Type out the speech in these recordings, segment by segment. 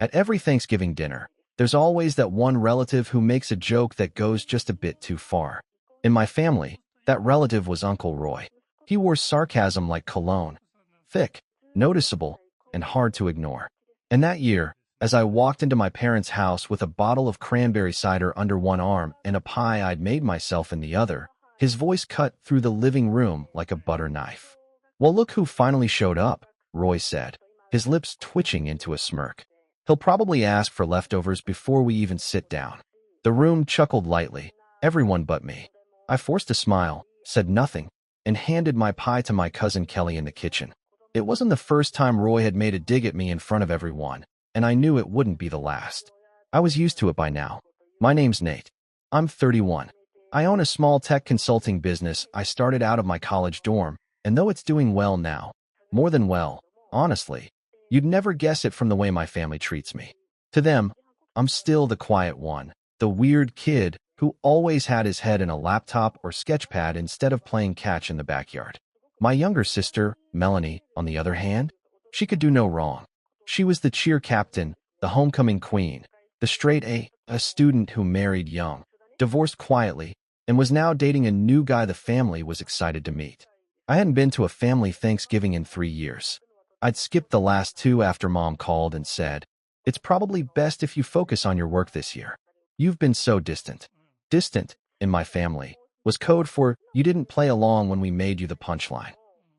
At every Thanksgiving dinner, there's always that one relative who makes a joke that goes just a bit too far. In my family, that relative was Uncle Roy. He wore sarcasm like cologne, thick, noticeable, and hard to ignore. And that year, as I walked into my parents' house with a bottle of cranberry cider under one arm and a pie I'd made myself in the other, his voice cut through the living room like a butter knife. "Well, look who finally showed up," Roy said, his lips twitching into a smirk. "He'll probably ask for leftovers before we even sit down." The room chuckled lightly, everyone but me. I forced a smile, said nothing, and handed my pie to my cousin Kelly in the kitchen. It wasn't the first time Roy had made a dig at me in front of everyone, and I knew it wouldn't be the last. I was used to it by now. "My name's Nate. I'm 31. I own a small tech consulting business I started out of my college dorm, and though it's doing well now, more than well, honestly, you'd never guess it from the way my family treats me. To them, I'm still the quiet one, the weird kid who always had his head in a laptop or sketchpad instead of playing catch in the backyard. My younger sister, Melanie, on the other hand, she could do no wrong. She was the cheer captain, the homecoming queen, the straight A student who married young, divorced quietly, and was now dating a new guy the family was excited to meet. I hadn't been to a family Thanksgiving in 3 years. I'd skipped the last two after Mom called and said, "It's probably best if you focus on your work this year. You've been so distant." Distant, in my family, was code for you didn't play along when we made you the punchline.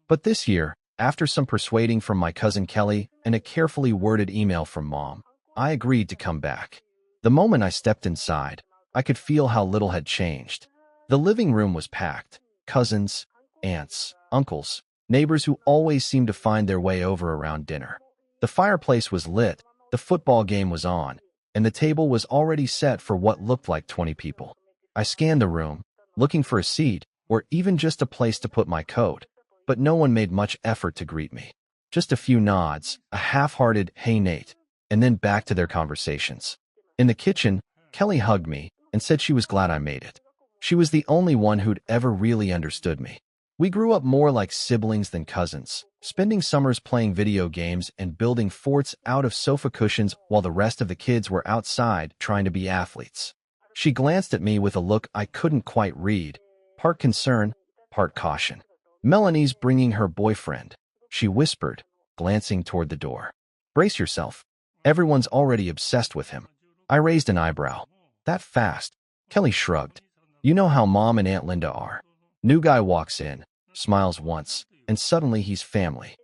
But this year, after some persuading from my cousin Kelly and a carefully worded email from Mom, I agreed to come back. The moment I stepped inside, I could feel how little had changed. The living room was packed. Cousins, aunts, uncles, neighbors who always seemed to find their way over around dinner. The fireplace was lit, the football game was on, and the table was already set for what looked like 20 people. I scanned the room, looking for a seat or even just a place to put my coat, but no one made much effort to greet me. Just a few nods, a half-hearted "Hey Nate," and then back to their conversations. In the kitchen, Kelly hugged me and said she was glad I made it. She was the only one who'd ever really understood me. We grew up more like siblings than cousins, spending summers playing video games and building forts out of sofa cushions while the rest of the kids were outside trying to be athletes. She glanced at me with a look I couldn't quite read, part concern, part caution. "Melanie's bringing her boyfriend," she whispered, glancing toward the door. "Brace yourself. Everyone's already obsessed with him." I raised an eyebrow. "That fast?" Kelly shrugged. "You know how Mom and Aunt Linda are. New guy walks in, smiles once, and suddenly he's family."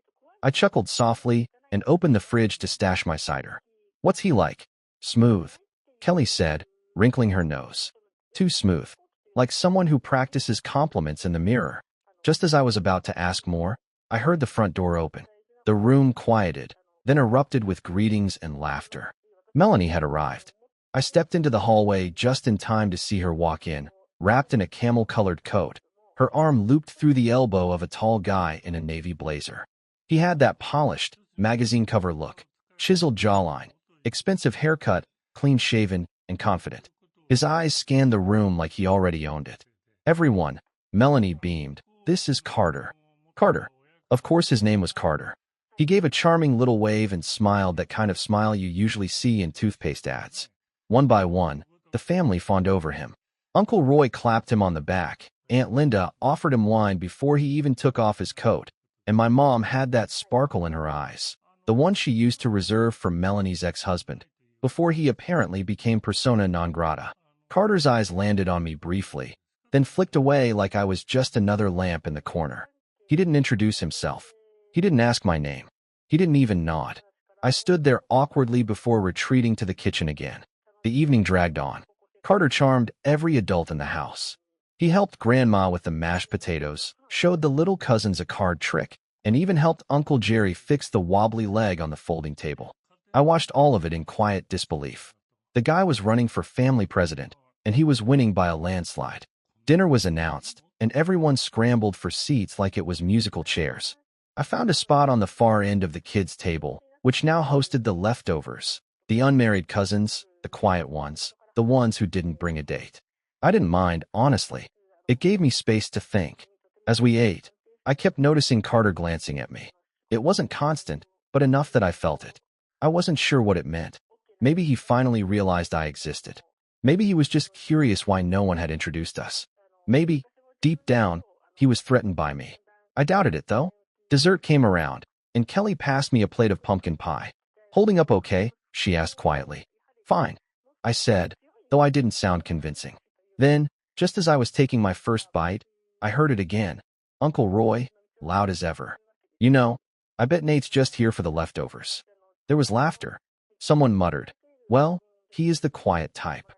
I chuckled softly and opened the fridge to stash my cider. "What's he like?" "Smooth," Kelly said, wrinkling her nose. "Too smooth. Like someone who practices compliments in the mirror." Just as I was about to ask more, I heard the front door open. The room quieted, then erupted with greetings and laughter. Melanie had arrived. I stepped into the hallway just in time to see her walk in, wrapped in a camel-colored coat, her arm looped through the elbow of a tall guy in a navy blazer. He had that polished, magazine cover look, chiseled jawline, expensive haircut, clean-shaven, and confident. His eyes scanned the room like he already owned it. "Everyone," Melanie beamed, "this is Carter." Carter. Of course his name was Carter. He gave a charming little wave and smiled, that kind of smile you usually see in toothpaste ads. One by one, the family fawned over him. Uncle Roy clapped him on the back, Aunt Linda offered him wine before he even took off his coat, and my mom had that sparkle in her eyes, the one she used to reserve for Melanie's ex-husband, before he apparently became persona non grata. Carter's eyes landed on me briefly, then flicked away like I was just another lamp in the corner. He didn't introduce himself. He didn't ask my name. He didn't even nod. I stood there awkwardly before retreating to the kitchen again. The evening dragged on. Carter charmed every adult in the house. He helped Grandma with the mashed potatoes, showed the little cousins a card trick, and even helped Uncle Jerry fix the wobbly leg on the folding table. I watched all of it in quiet disbelief. The guy was running for family president, and he was winning by a landslide. Dinner was announced, and everyone scrambled for seats like it was musical chairs. I found a spot on the far end of the kids' table, which now hosted the leftovers, the unmarried cousins, the quiet ones, the ones who didn't bring a date. I didn't mind, honestly. It gave me space to think. As we ate, I kept noticing Carter glancing at me. It wasn't constant, but enough that I felt it. I wasn't sure what it meant. Maybe he finally realized I existed. Maybe he was just curious why no one had introduced us. Maybe, deep down, he was threatened by me. I doubted it, though. Dessert came around, and Kelly passed me a plate of pumpkin pie. Holding up okay? She asked quietly. Fine, I said, though I didn't sound convincing. Then, just as I was taking my first bite, I heard it again. Uncle Roy, loud as ever. You know, I bet Nate's just here for the leftovers. There was laughter. Someone muttered, well, he is the quiet type.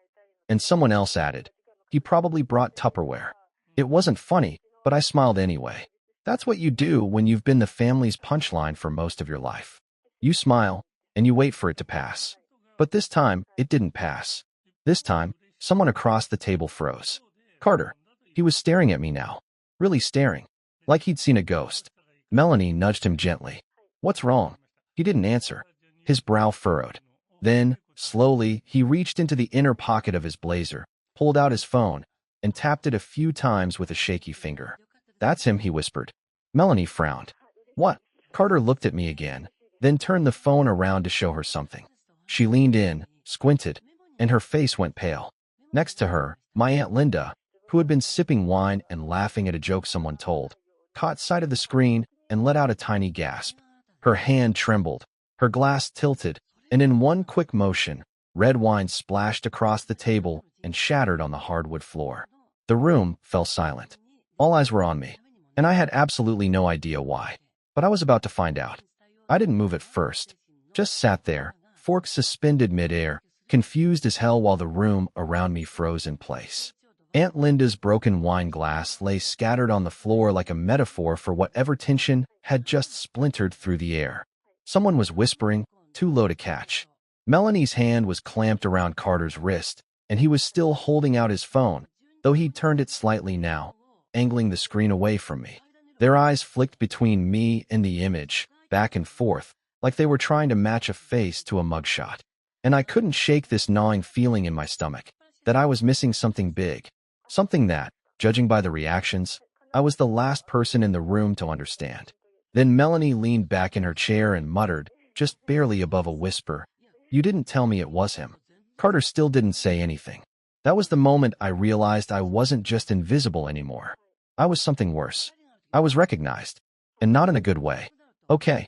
And someone else added, he probably brought Tupperware. It wasn't funny, but I smiled anyway. That's what you do when you've been the family's punchline for most of your life. You smile, and you wait for it to pass. But this time, it didn't pass. This time, someone across the table froze. Carter. He was staring at me now. Really staring. Like he'd seen a ghost. Melanie nudged him gently. What's wrong? He didn't answer. His brow furrowed. Then, slowly, he reached into the inner pocket of his blazer, pulled out his phone, and tapped it a few times with a shaky finger. That's him, he whispered. Melanie frowned. What? Carter looked at me again, then turned the phone around to show her something. She leaned in, squinted, and her face went pale. Next to her, my Aunt Linda, who had been sipping wine and laughing at a joke someone told, caught sight of the screen and let out a tiny gasp. Her hand trembled, her glass tilted, and in one quick motion, red wine splashed across the table and shattered on the hardwood floor. The room fell silent. All eyes were on me, and I had absolutely no idea why. But I was about to find out. I didn't move at first, just sat there, forks suspended midair, confused as hell while the room around me froze in place. Aunt Linda's broken wine glass lay scattered on the floor like a metaphor for whatever tension had just splintered through the air. Someone was whispering, too low to catch. Melanie's hand was clamped around Carter's wrist, and he was still holding out his phone, though he'd turned it slightly now, angling the screen away from me. Their eyes flicked between me and the image, back and forth, like they were trying to match a face to a mugshot. And I couldn't shake this gnawing feeling in my stomach, that I was missing something big, something that, judging by the reactions, I was the last person in the room to understand. Then Melanie leaned back in her chair and muttered, just barely above a whisper, "You didn't tell me it was him." Carter still didn't say anything. That was the moment I realized I wasn't just invisible anymore. I was something worse. I was recognized, and not in a good way. Okay,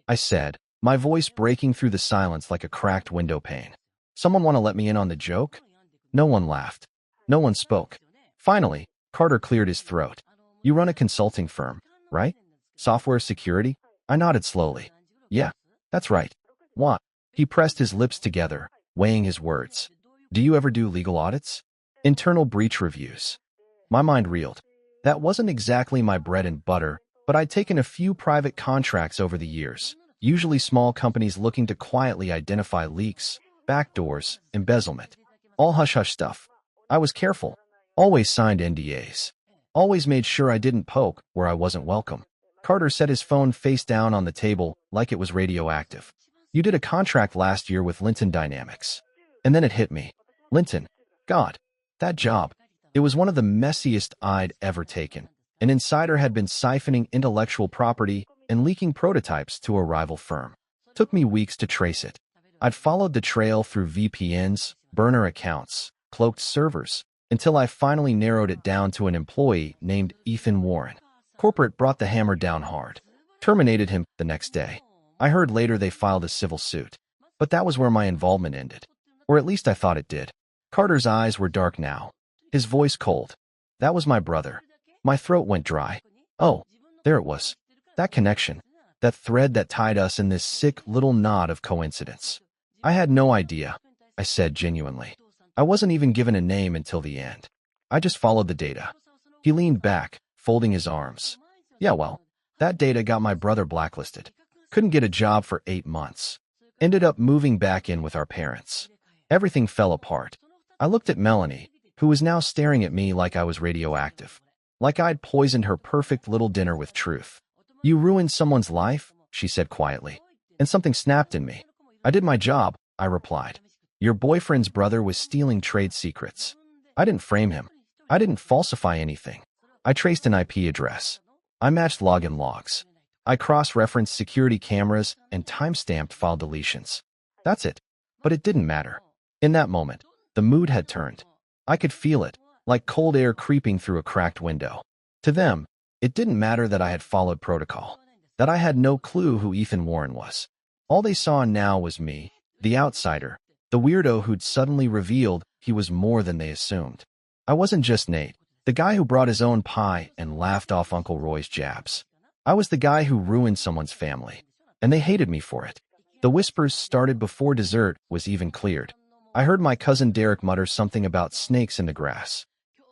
I said, my voice breaking through the silence like a cracked window pane. Someone want to let me in on the joke? No one laughed. No one spoke. Finally, Carter cleared his throat. You run a consulting firm, right? Software security? I nodded slowly. Yeah, that's right. What? He pressed his lips together, weighing his words. Do you ever do legal audits? Internal breach reviews? My mind reeled. That wasn't exactly my bread and butter, but I'd taken a few private contracts over the years, usually small companies looking to quietly identify leaks, backdoors, embezzlement. All hush-hush stuff. I was careful. Always signed NDAs. Always made sure I didn't poke where I wasn't welcome. Carter set his phone face down on the table like it was radioactive. You did a contract last year with Linton Dynamics. And then it hit me. Linton. God. That job. It was one of the messiest I'd ever taken. An insider had been siphoning intellectual property and leaking prototypes to a rival firm. Took me weeks to trace it. I'd followed the trail through VPNs, burner accounts, cloaked servers, until I finally narrowed it down to an employee named Ethan Warren. Corporate brought the hammer down hard. Terminated him the next day. I heard later they filed a civil suit. But that was where my involvement ended. Or at least I thought it did. Carter's eyes were dark now. His voice cold. That was my brother. My throat went dry. Oh, there it was. That connection. That thread that tied us in this sick little knot of coincidence. I had no idea, I said genuinely. I wasn't even given a name until the end. I just followed the data. He leaned back, folding his arms. Yeah, well, that data got my brother blacklisted. Couldn't get a job for 8 months. Ended up moving back in with our parents. Everything fell apart. I looked at Melanie, who was now staring at me like I was radioactive. Like I'd poisoned her perfect little dinner with truth. You ruined someone's life, she said quietly. And something snapped in me. I did my job, I replied. Your boyfriend's brother was stealing trade secrets. I didn't frame him. I didn't falsify anything. I traced an IP address. I matched login logs. I cross-referenced security cameras and time-stamped file deletions. That's it. But it didn't matter. In that moment, the mood had turned. I could feel it, like cold air creeping through a cracked window. To them, it didn't matter that I had followed protocol, that I had no clue who Ethan Warren was. All they saw now was me, the outsider, the weirdo who'd suddenly revealed he was more than they assumed. I wasn't just Nate, the guy who brought his own pie and laughed off Uncle Roy's jabs. I was the guy who ruined someone's family, and they hated me for it. The whispers started before dessert was even cleared. I heard my cousin Derek mutter something about snakes in the grass.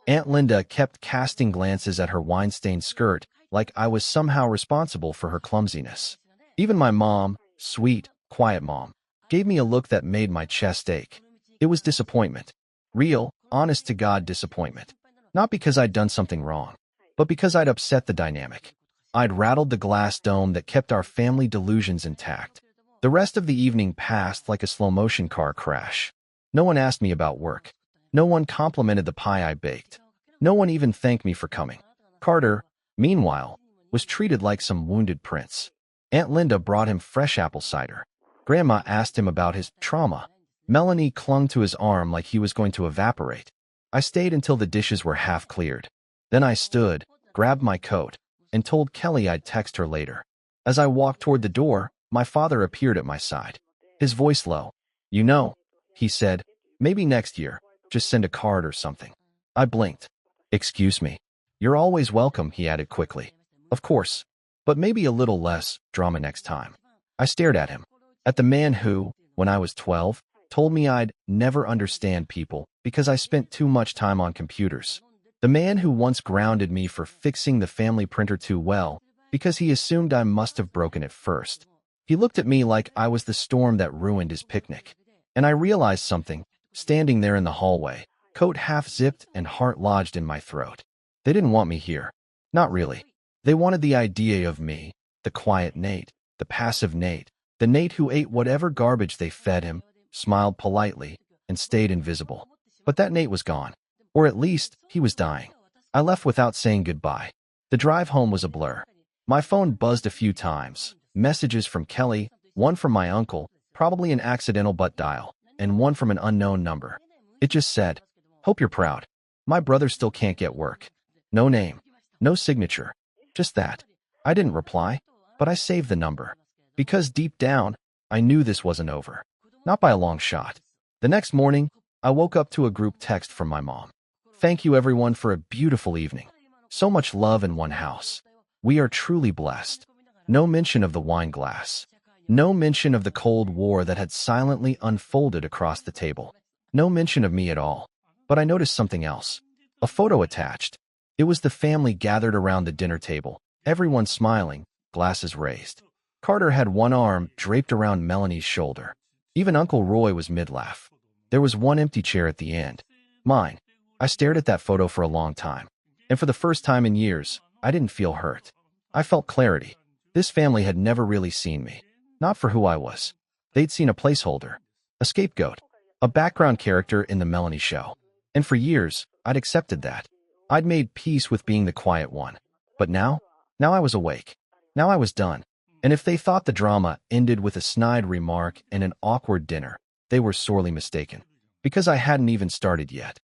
Aunt Linda kept casting glances at her wine-stained skirt like I was somehow responsible for her clumsiness. Even my mom, sweet, quiet mom, gave me a look that made my chest ache. It was disappointment. Real, honest-to-God disappointment. Not because I'd done something wrong, but because I'd upset the dynamic. I'd rattled the glass dome that kept our family delusions intact. The rest of the evening passed like a slow-motion car crash. No one asked me about work. No one complimented the pie I baked. No one even thanked me for coming. Carter, meanwhile, was treated like some wounded prince. Aunt Linda brought him fresh apple cider. Grandma asked him about his trauma. Melanie clung to his arm like he was going to evaporate. I stayed until the dishes were half cleared. Then I stood, grabbed my coat, and told Kelly I'd text her later. As I walked toward the door, my father appeared at my side. His voice low. "You know," he said, "maybe next year, just send a card or something." I blinked. "Excuse me." "You're always welcome," he added quickly. "Of course, but maybe a little less drama next time." I stared at him. At the man who, when I was 12, told me I'd never understand people because I spent too much time on computers. The man who once grounded me for fixing the family printer too well because he assumed I must have broken it first. He looked at me like I was the storm that ruined his picnic. And I realized something, standing there in the hallway, coat half-zipped and heart lodged in my throat. They didn't want me here. Not really. They wanted the idea of me, the quiet Nate, the passive Nate, the Nate who ate whatever garbage they fed him, smiled politely, and stayed invisible. But that Nate was gone. Or at least, he was dying. I left without saying goodbye. The drive home was a blur. My phone buzzed a few times. Messages from Kelly, one from my uncle, probably an accidental butt dial, and one from an unknown number. It just said, "Hope you're proud. My brother still can't get work." No name. No signature. Just that. I didn't reply, but I saved the number. Because deep down, I knew this wasn't over. Not by a long shot. The next morning, I woke up to a group text from my mom. "Thank you everyone for a beautiful evening. So much love in one house. We are truly blessed." No mention of the wine glass. No mention of the Cold War that had silently unfolded across the table. No mention of me at all. But I noticed something else. A photo attached. It was the family gathered around the dinner table, everyone smiling, glasses raised. Carter had one arm draped around Melanie's shoulder. Even Uncle Roy was mid-laugh. There was one empty chair at the end. Mine. I stared at that photo for a long time. And for the first time in years, I didn't feel hurt. I felt clarity. This family had never really seen me. Not for who I was. They'd seen a placeholder. A scapegoat. A background character in the Melanie show. And for years, I'd accepted that. I'd made peace with being the quiet one. But now I was awake. Now I was done. And if they thought the drama ended with a snide remark and an awkward dinner, they were sorely mistaken. Because I hadn't even started yet.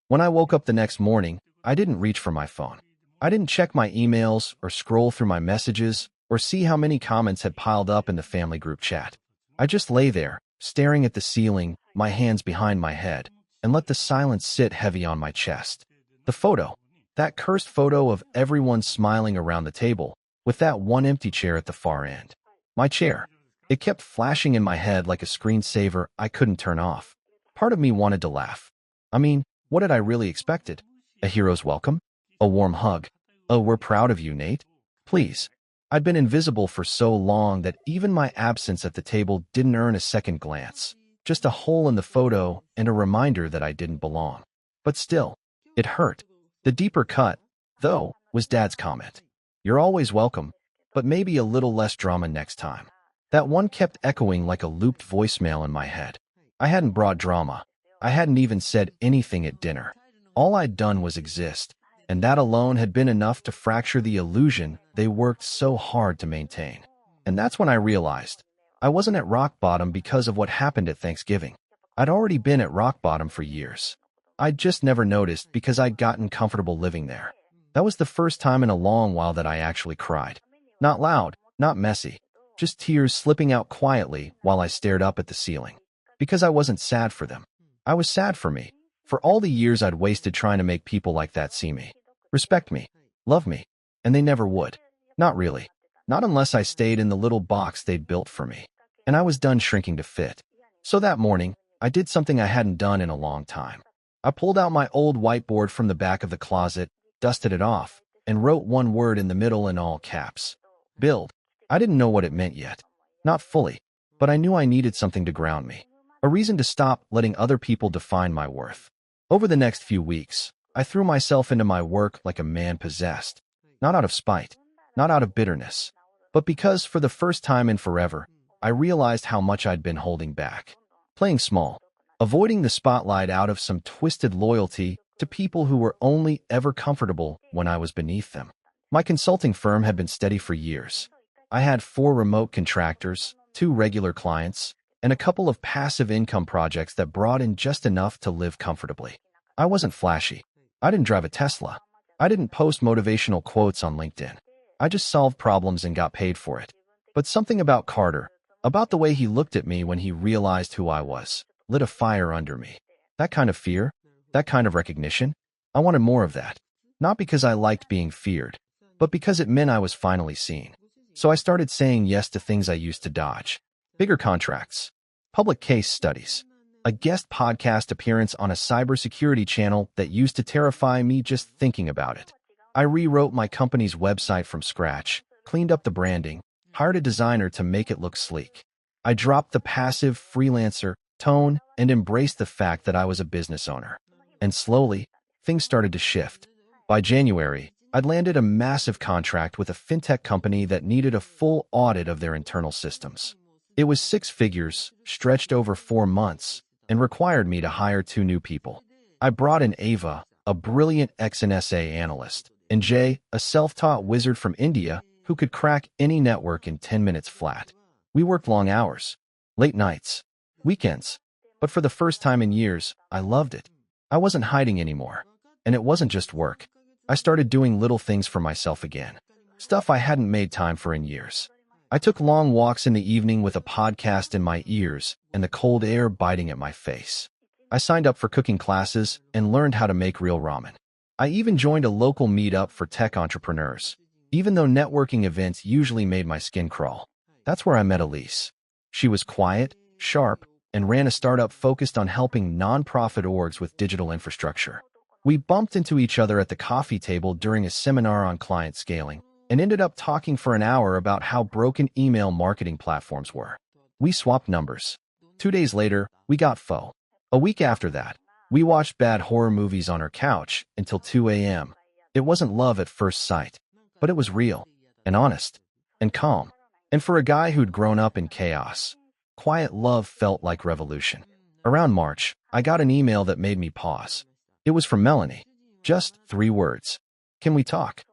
When I woke up the next morning, I didn't reach for my phone. I didn't check my emails or scroll through my messages or see how many comments had piled up in the family group chat. I just lay there, staring at the ceiling, my hands behind my head, and let the silence sit heavy on my chest. The photo, that cursed photo of everyone smiling around the table, with that one empty chair at the far end. My chair. It kept flashing in my head like a screensaver I couldn't turn off. Part of me wanted to laugh. I mean, what had I really expected? A hero's welcome? A warm hug? "Oh, we're proud of you, Nate." Please. I'd been invisible for so long that even my absence at the table didn't earn a second glance. Just a hole in the photo and a reminder that I didn't belong. But still, it hurt. The deeper cut, though, was Dad's comment. "You're always welcome, but maybe a little less drama next time." That one kept echoing like a looped voicemail in my head. I hadn't brought drama. I hadn't even said anything at dinner. All I'd done was exist, and that alone had been enough to fracture the illusion they worked so hard to maintain. And that's when I realized I wasn't at rock bottom because of what happened at Thanksgiving. I'd already been at rock bottom for years. I'd just never noticed because I'd gotten comfortable living there. That was the first time in a long while that I actually cried. Not loud, not messy, just tears slipping out quietly while I stared up at the ceiling. Because I wasn't sad for them. I was sad for me, for all the years I'd wasted trying to make people like that see me, respect me, love me, and they never would. Not really. Not unless I stayed in the little box they'd built for me. And I was done shrinking to fit. So that morning, I did something I hadn't done in a long time. I pulled out my old whiteboard from the back of the closet, dusted it off, and wrote one word in the middle in all caps. Build. I didn't know what it meant yet. Not fully. But I knew I needed something to ground me. A reason to stop letting other people define my worth. Over the next few weeks, I threw myself into my work like a man possessed. Not out of spite. Not out of bitterness. But because, for the first time in forever, I realized how much I'd been holding back. Playing small. Avoiding the spotlight out of some twisted loyalty to people who were only ever comfortable when I was beneath them. My consulting firm had been steady for years. I had 4 remote contractors, 2 regular clients, and a couple of passive income projects that brought in just enough to live comfortably. I wasn't flashy. I didn't drive a Tesla. I didn't post motivational quotes on LinkedIn. I just solved problems and got paid for it. But something about Carter, about the way he looked at me when he realized who I was, lit a fire under me. That kind of fear, that kind of recognition, I wanted more of that. Not because I liked being feared, but because it meant I was finally seen. So I started saying yes to things I used to dodge. Bigger contracts, public case studies, a guest podcast appearance on a cybersecurity channel that used to terrify me just thinking about it. I rewrote my company's website from scratch, cleaned up the branding, hired a designer to make it look sleek. I dropped the passive freelancer tone and embraced the fact that I was a business owner. And slowly, things started to shift. By January, I'd landed a massive contract with a fintech company that needed a full audit of their internal systems. It was 6 figures, stretched over 4 months, and required me to hire 2 new people. I brought in Ava, a brilliant XNSA analyst, and Jay, a self-taught wizard from India who could crack any network in 10 minutes flat. We worked long hours, late nights, weekends, but for the first time in years, I loved it. I wasn't hiding anymore, and it wasn't just work. I started doing little things for myself again, stuff I hadn't made time for in years. I took long walks in the evening with a podcast in my ears and the cold air biting at my face. I signed up for cooking classes and learned how to make real ramen. I even joined a local meetup for tech entrepreneurs, even though networking events usually made my skin crawl. That's where I met Elise. She was quiet, sharp, and ran a startup focused on helping nonprofit orgs with digital infrastructure. We bumped into each other at the coffee table during a seminar on client scaling, and ended up talking for an hour about how broken email marketing platforms were. We swapped numbers. 2 days later, we got pho. A week after that, we watched bad horror movies on her couch until 2 a.m. It wasn't love at first sight, but it was real, and honest, and calm. And for a guy who'd grown up in chaos, quiet love felt like revolution. Around March, I got an email that made me pause. It was from Melanie. Just 3 words. Can we talk?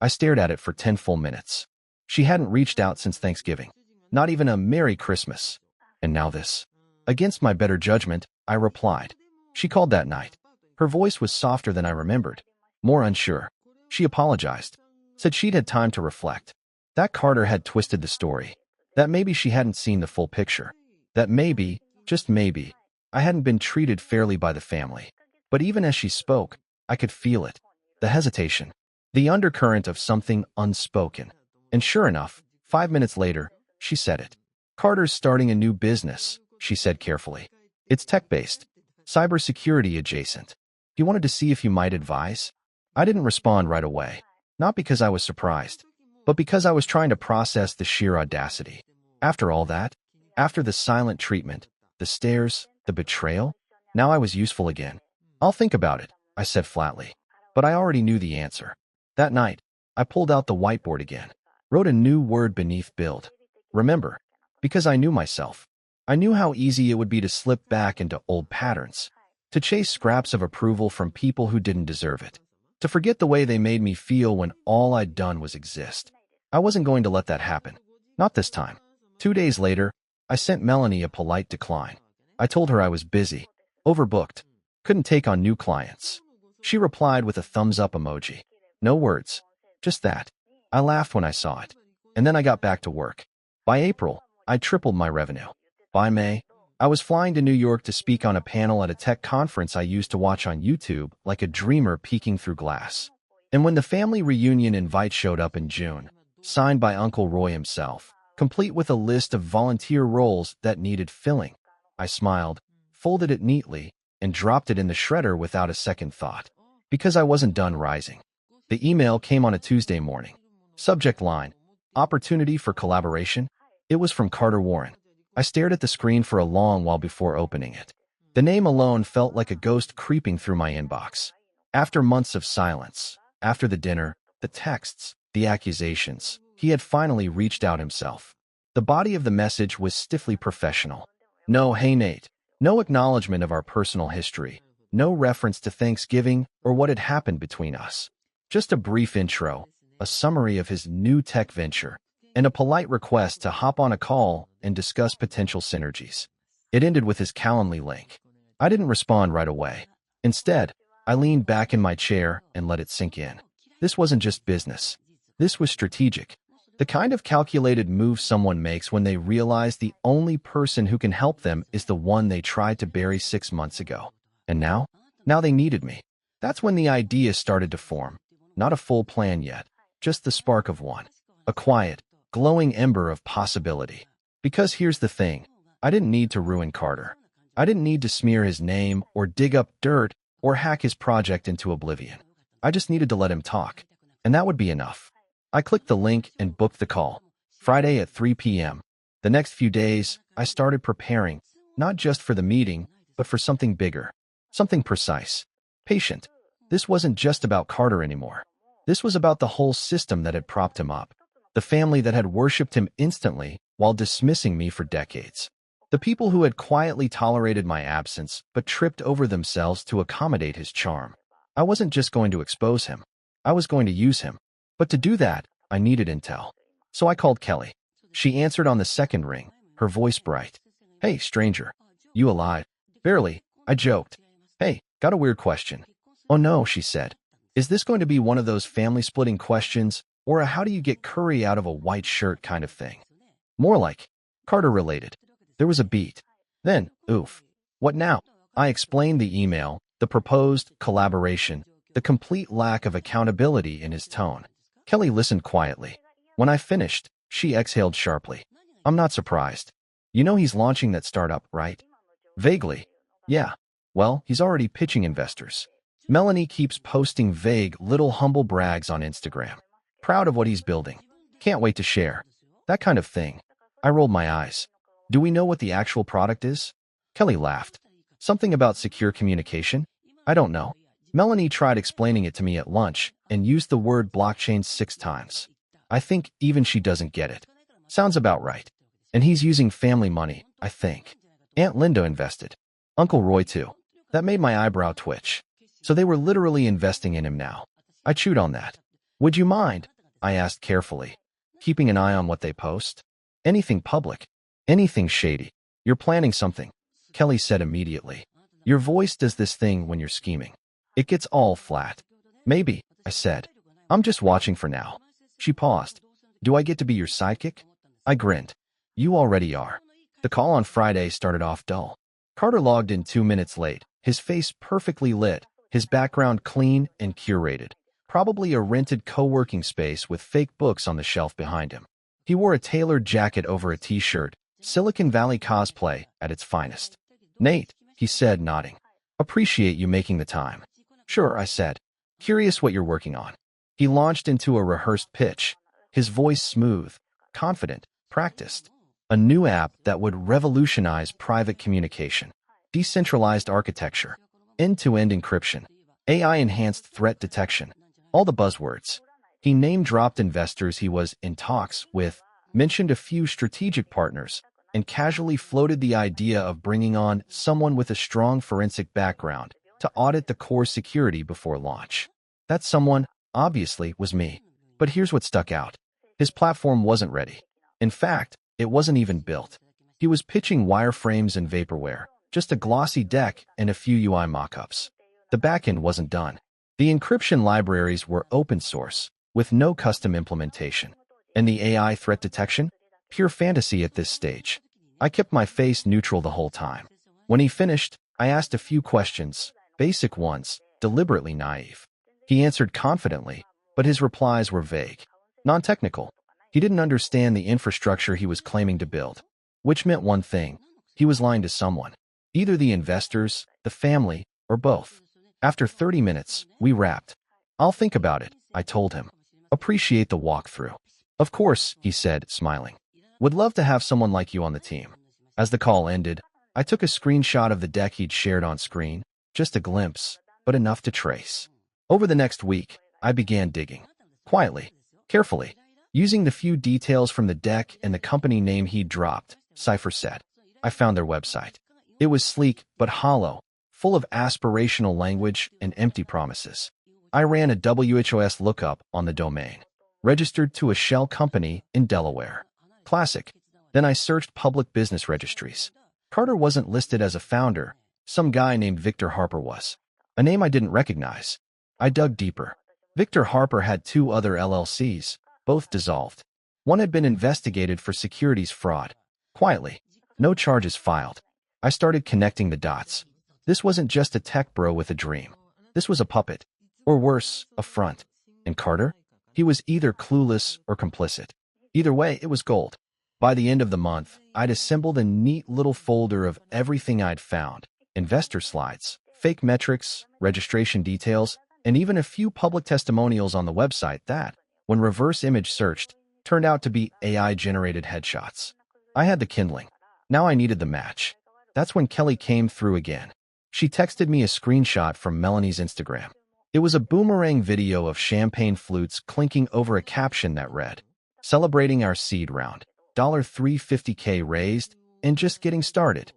I stared at it for 10 full minutes. She hadn't reached out since Thanksgiving. Not even a Merry Christmas. And now this. Against my better judgment, I replied. She called that night. Her voice was softer than I remembered. More unsure. She apologized. Said she'd had time to reflect. That Carter had twisted the story. That maybe she hadn't seen the full picture. That maybe, just maybe, I hadn't been treated fairly by the family. But even as she spoke, I could feel it. The hesitation. The undercurrent of something unspoken. And sure enough, 5 minutes later, she said it. Carter's starting a new business, she said carefully. It's tech-based, cybersecurity adjacent. He wanted to see if you might advise. I didn't respond right away. Not because I was surprised, but because I was trying to process the sheer audacity. After all that, after the silent treatment, the stares, the betrayal, now I was useful again. I'll think about it, I said flatly. But I already knew the answer. That night, I pulled out the whiteboard again, wrote a new word beneath build. Remember, because I knew myself. I knew how easy it would be to slip back into old patterns, to chase scraps of approval from people who didn't deserve it, to forget the way they made me feel when all I'd done was exist. I wasn't going to let that happen. Not this time. 2 days later, I sent Melanie a polite decline. I told her I was busy, overbooked, couldn't take on new clients. She replied with a thumbs up emoji. No words, just that. I laughed when I saw it. And then I got back to work. By April, I tripled my revenue. By May, I was flying to New York to speak on a panel at a tech conference I used to watch on YouTube like a dreamer peeking through glass. And when the family reunion invite showed up in June, signed by Uncle Roy himself, complete with a list of volunteer roles that needed filling, I smiled, folded it neatly, and dropped it in the shredder without a second thought. Because I wasn't done rising. The email came on a Tuesday morning. Subject line, opportunity for collaboration. It was from Carter Warren. I stared at the screen for a long while before opening it. The name alone felt like a ghost creeping through my inbox. After months of silence, after the dinner, the texts, the accusations, he had finally reached out himself. The body of the message was stiffly professional. No, hey Nate. No acknowledgement of our personal history. No reference to Thanksgiving or what had happened between us. Just a brief intro, a summary of his new tech venture, and a polite request to hop on a call and discuss potential synergies. It ended with his Calendly link. I didn't respond right away. Instead, I leaned back in my chair and let it sink in. This wasn't just business. This was strategic. The kind of calculated move someone makes when they realize the only person who can help them is the one they tried to bury 6 months ago. And now? Now they needed me. That's when the idea started to form. Not a full plan yet, just the spark of one. A quiet, glowing ember of possibility. Because here's the thing, I didn't need to ruin Carter. I didn't need to smear his name or dig up dirt or hack his project into oblivion. I just needed to let him talk, and that would be enough. I clicked the link and booked the call. Friday at 3 p.m. The next few days, I started preparing, not just for the meeting, but for something bigger, something precise, patient. This wasn't just about Carter anymore. This was about the whole system that had propped him up, the family that had worshipped him instantly while dismissing me for decades, the people who had quietly tolerated my absence but tripped over themselves to accommodate his charm. I wasn't just going to expose him. I was going to use him. But to do that, I needed intel. So I called Kelly. She answered on the second ring, her voice bright. Hey, stranger. You alive? Barely, I joked. Hey, got a weird question. Oh no, she said. Is this going to be one of those family-splitting questions, or a how do you get curry out of a white shirt kind of thing? More like Carter-related. There was a beat. Then, oof. What now? I explained the email, the proposed collaboration, the complete lack of accountability in his tone. Kelly listened quietly. When I finished, she exhaled sharply. I'm not surprised. You know he's launching that startup, right? Vaguely. Yeah. Well, he's already pitching investors. Melanie keeps posting vague, little humble brags on Instagram. Proud of what he's building. Can't wait to share. That kind of thing. I rolled my eyes. Do we know what the actual product is? Kelly laughed. Something about secure communication? I don't know. Melanie tried explaining it to me at lunch and used the word blockchain 6 times. I think even she doesn't get it. Sounds about right. And he's using family money, I think. Aunt Linda invested. Uncle Roy too. That made my eyebrow twitch. So they were literally investing in him now. I chewed on that. Would you mind? I asked carefully, keeping an eye on what they post. Anything public. Anything shady. You're planning something, Kelly said immediately. Your voice does this thing when you're scheming. It gets all flat. Maybe, I said. I'm just watching for now. She paused. Do I get to be your sidekick? I grinned. You already are. The call on Friday started off dull. Carter logged in 2 minutes late, his face perfectly lit, his background clean and curated. Probably a rented co-working space with fake books on the shelf behind him. He wore a tailored jacket over a t-shirt, Silicon Valley cosplay at its finest. Nate, he said, nodding. Appreciate you making the time. Sure, I said. Curious what you're working on. He launched into a rehearsed pitch, his voice smooth, confident, practiced. A new app that would revolutionize private communication, decentralized architecture, end-to-end encryption, AI-enhanced threat detection, all the buzzwords. He name-dropped investors he was in talks with, mentioned a few strategic partners, and casually floated the idea of bringing on someone with a strong forensic background to audit the core security before launch. That someone, obviously, was me. But here's what stuck out. His platform wasn't ready. In fact, it wasn't even built. He was pitching wireframes and vaporware, just a glossy deck and a few UI mockups. The backend wasn't done. The encryption libraries were open source, with no custom implementation. And the AI threat detection? Pure fantasy at this stage. I kept my face neutral the whole time. When he finished, I asked a few questions, basic ones, deliberately naive. He answered confidently, but his replies were vague, non-technical. He didn't understand the infrastructure he was claiming to build, which meant one thing: he was lying to someone, either the investors, the family, or both. After 30 minutes, we wrapped. "I'll think about it," I told him. "Appreciate the walkthrough." "Of course," he said, smiling. "Would love to have someone like you on the team." As the call ended, I took a screenshot of the deck he'd shared on screen, just a glimpse, but enough to trace. Over the next week, I began digging. Quietly, carefully, using the few details from the deck and the company name he'd dropped, CipherSet. I found their website. It was sleek but hollow, full of aspirational language and empty promises. I ran a WHOS lookup on the domain, registered to a shell company in Delaware. Classic. Then I searched public business registries. Carter wasn't listed as a founder. Some guy named Victor Harper was. A name I didn't recognize. I dug deeper. Victor Harper had 2 other LLCs, both dissolved. One had been investigated for securities fraud. Quietly. No charges filed. I started connecting the dots. This wasn't just a tech bro with a dream. This was a puppet. Or worse, a front. And Carter? He was either clueless or complicit. Either way, it was gold. By the end of the month, I'd assembled a neat little folder of everything I'd found: investor slides, fake metrics, registration details, and even a few public testimonials on the website that, when reverse image searched, turned out to be AI-generated headshots. I had the kindling. Now I needed the match. That's when Kelly came through again. She texted me a screenshot from Melanie's Instagram. It was a boomerang video of champagne flutes clinking over a caption that read, "Celebrating our seed round. $350K raised, and just getting started."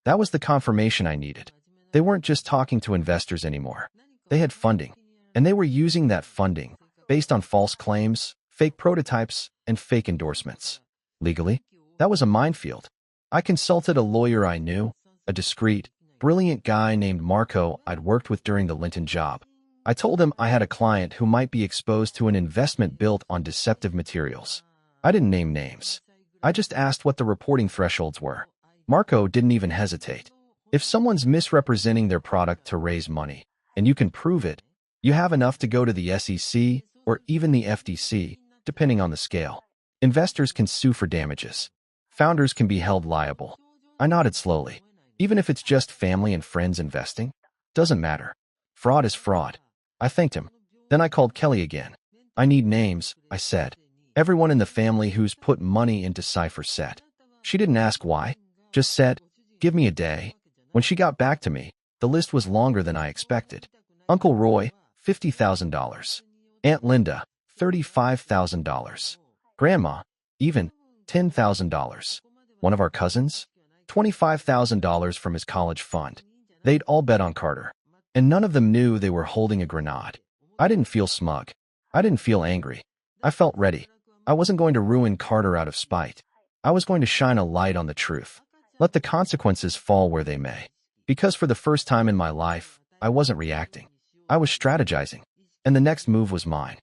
That was the confirmation I needed. They weren't just talking to investors anymore. They had funding, and they were using that funding, based on false claims, fake prototypes, and fake endorsements. Legally, that was a minefield. I consulted a lawyer I knew, a discreet, brilliant guy named Marco I'd worked with during the Linton job. I told him I had a client who might be exposed to an investment built on deceptive materials. I didn't name names. I just asked what the reporting thresholds were. Marco didn't even hesitate. If someone's misrepresenting their product to raise money, and you can prove it, you have enough to go to the SEC or even the FTC, depending on the scale. Investors can sue for damages. Founders can be held liable. I nodded slowly. Even if it's just family and friends investing? Doesn't matter. Fraud is fraud. I thanked him. Then I called Kelly again. "I need names," I said. "Everyone in the family who's put money into CipherSet." She didn't ask why, just said, "Give me a day." When she got back to me, the list was longer than I expected. Uncle Roy, $50,000. Aunt Linda, $35,000. Grandma, even $10,000. One of our cousins, $25,000 from his college fund. They'd all bet on Carter, and none of them knew they were holding a grenade. I didn't feel smug. I didn't feel angry. I felt ready. I wasn't going to ruin Carter out of spite. I was going to shine a light on the truth. Let the consequences fall where they may. Because for the first time in my life, I wasn't reacting. I was strategizing. And the next move was mine.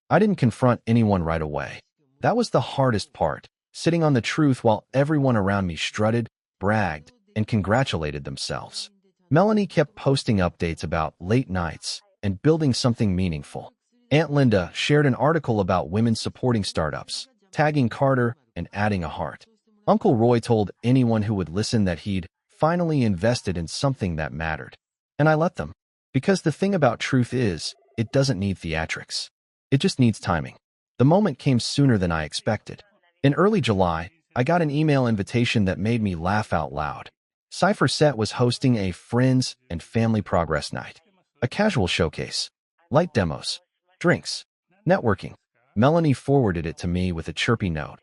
I didn't confront anyone right away. That was the hardest part, sitting on the truth while everyone around me strutted, bragged, and congratulated themselves. Melanie kept posting updates about late nights and building something meaningful. Aunt Linda shared an article about women supporting startups, tagging Carter and adding a heart. Uncle Roy told anyone who would listen that he'd finally invested in something that mattered. And I let them. Because the thing about truth is, it doesn't need theatrics. It just needs timing. The moment came sooner than I expected. In early July, I got an email invitation that made me laugh out loud. CipherSet was hosting a friends and family progress night. A casual showcase. Light demos. Drinks. Networking. Melanie forwarded it to me with a chirpy note.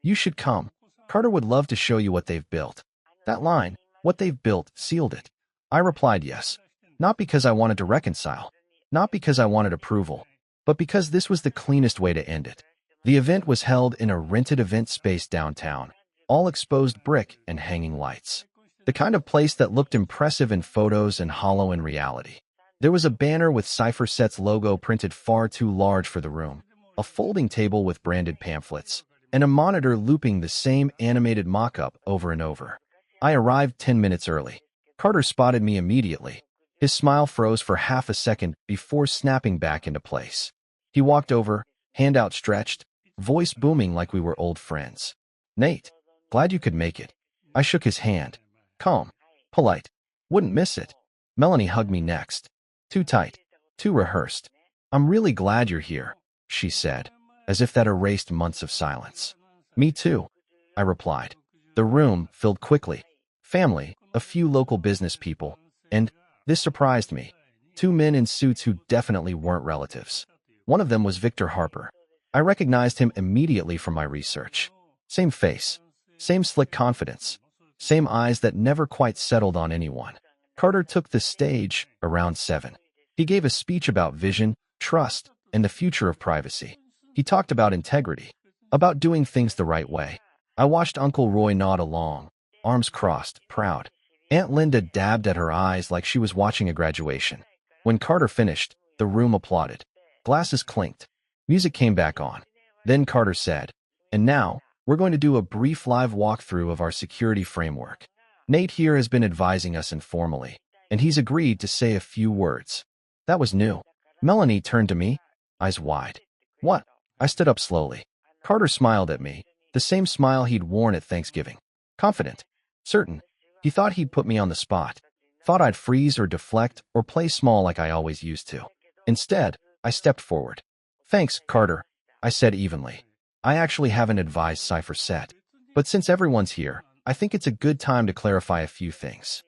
"You should come. Carter would love to show you what they've built." That line, "what they've built," sealed it. I replied yes. Not because I wanted to reconcile. Not because I wanted approval. But because this was the cleanest way to end it. The event was held in a rented event space downtown. all exposed brick and hanging lights. The kind of place that looked impressive in photos and hollow in reality. There was a banner with Cypher Set's logo printed far too large for the room, a folding table with branded pamphlets, and a monitor looping the same animated mock-up over and over. I arrived 10 minutes early. Carter spotted me immediately. His smile froze for half a second before snapping back into place. He walked over, hand outstretched, voice booming like we were old friends. "Nate, glad you could make it." I shook his hand. Calm, polite, wouldn't miss it. Melanie hugged me next. Too tight, too rehearsed. "I'm really glad you're here," she said, as if that erased months of silence. "Me too," I replied. The room filled quickly. Family, a few local business people, and, this surprised me, 2 men in suits who definitely weren't relatives. One of them was Victor Harper. I recognized him immediately from my research. Same face, same slick confidence, same eyes that never quite settled on anyone. Carter took the stage around 7. He gave a speech about vision, trust, and the future of privacy. He talked about integrity, about doing things the right way. I watched Uncle Roy nod along, arms crossed, proud. Aunt Linda dabbed at her eyes like she was watching a graduation. When Carter finished, the room applauded. Glasses clinked. Music came back on. Then Carter said, "And now, we're going to do a brief live walkthrough of our security framework. Nate here has been advising us informally, and he's agreed to say a few words." That was new. Melanie turned to me, eyes wide. "What?" I stood up slowly. Carter smiled at me, the same smile he'd worn at Thanksgiving. Confident. Certain. He thought he'd put me on the spot. Thought I'd freeze or deflect or play small like I always used to. Instead, I stepped forward. "Thanks, Carter," I said evenly. "I actually haven't advised Cypher Set. But since everyone's here, I think it's a good time to clarify a few things."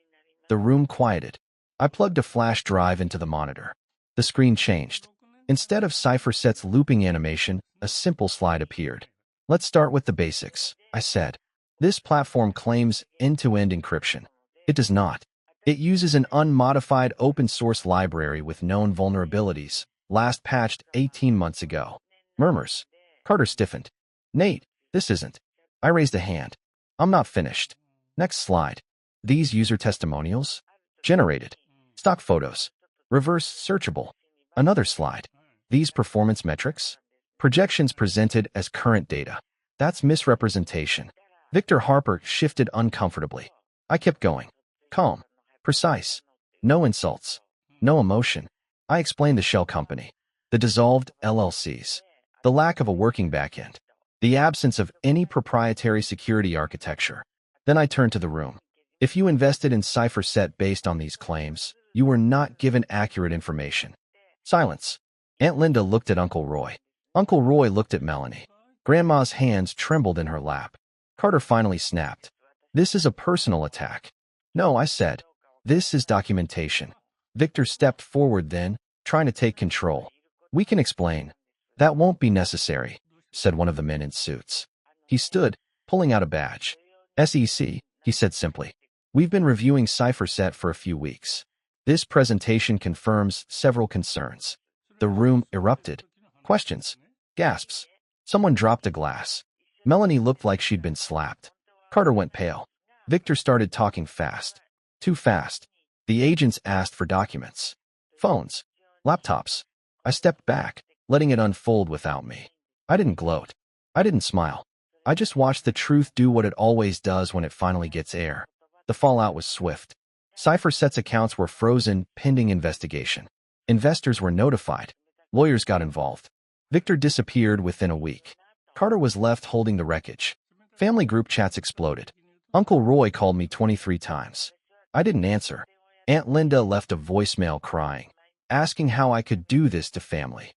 The room quieted. I plugged a flash drive into the monitor. The screen changed. Instead of Cypher Set's looping animation, a simple slide appeared. "Let's start with the basics," I said. "This platform claims end-to-end encryption. It does not. It uses an unmodified open-source library with known vulnerabilities, last patched 18 months ago." Murmurs. Carter stiffened. "Nate, this isn't." I raised a hand. "I'm not finished." Next slide. "These user testimonials? Generated. Stock photos. Reverse searchable." Another slide. "These performance metrics? Projections presented as current data. That's misrepresentation." Victor Harper shifted uncomfortably. I kept going. Calm. Precise. No insults. No emotion. I explained the shell company. The dissolved LLCs. The lack of a working backend. The absence of any proprietary security architecture. Then I turned to the room. If you invested in Cypher Set based on these claims, you were not given accurate information. Silence. Aunt Linda looked at Uncle Roy. Uncle Roy looked at Melanie. Grandma's hands trembled in her lap. Carter finally snapped. "This is a personal attack." "No," I said. "This is documentation." Victor stepped forward then, trying to take control. "We can explain." "That won't be necessary," said one of the men in suits. He stood, pulling out a badge. "SEC," he said simply. "We've been reviewing Cypher Set for a few weeks. This presentation confirms several concerns." The room erupted. Questions. Gasps. Someone dropped a glass. Melanie looked like she'd been slapped. Carter went pale. Victor started talking fast. Too fast. The agents asked for documents. Phones. Laptops. I stepped back, letting it unfold without me. I didn't gloat. I didn't smile. I just watched the truth do what it always does when it finally gets air. The fallout was swift. Cypher Set's accounts were frozen, pending investigation. Investors were notified. Lawyers got involved. Victor disappeared within a week. Carter was left holding the wreckage. Family group chats exploded. Uncle Roy called me 23 times. I didn't answer. Aunt Linda left a voicemail crying, asking how I could do this to family.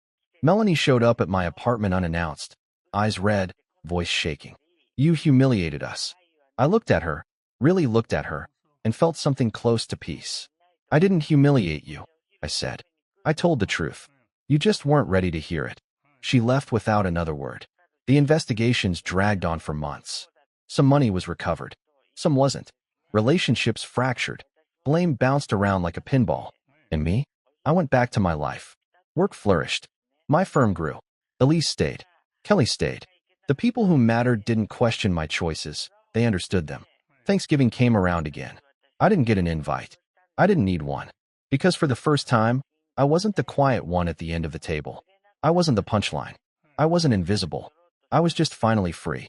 Melanie showed up at my apartment unannounced, eyes red, voice shaking. "You humiliated us." I looked at her, really looked at her, and felt something close to peace. "I didn't humiliate you," I said. "I told the truth. You just weren't ready to hear it." She left without another word. The investigations dragged on for months. Some money was recovered. Some wasn't. Relationships fractured. Blame bounced around like a pinball. And me? I went back to my life. Work flourished. My firm grew. Elise stayed. Kelly stayed. The people who mattered didn't question my choices. They understood them. Thanksgiving came around again. I didn't get an invite. I didn't need one. Because for the first time, I wasn't the quiet one at the end of the table. I wasn't the punchline. I wasn't invisible. I was just finally free.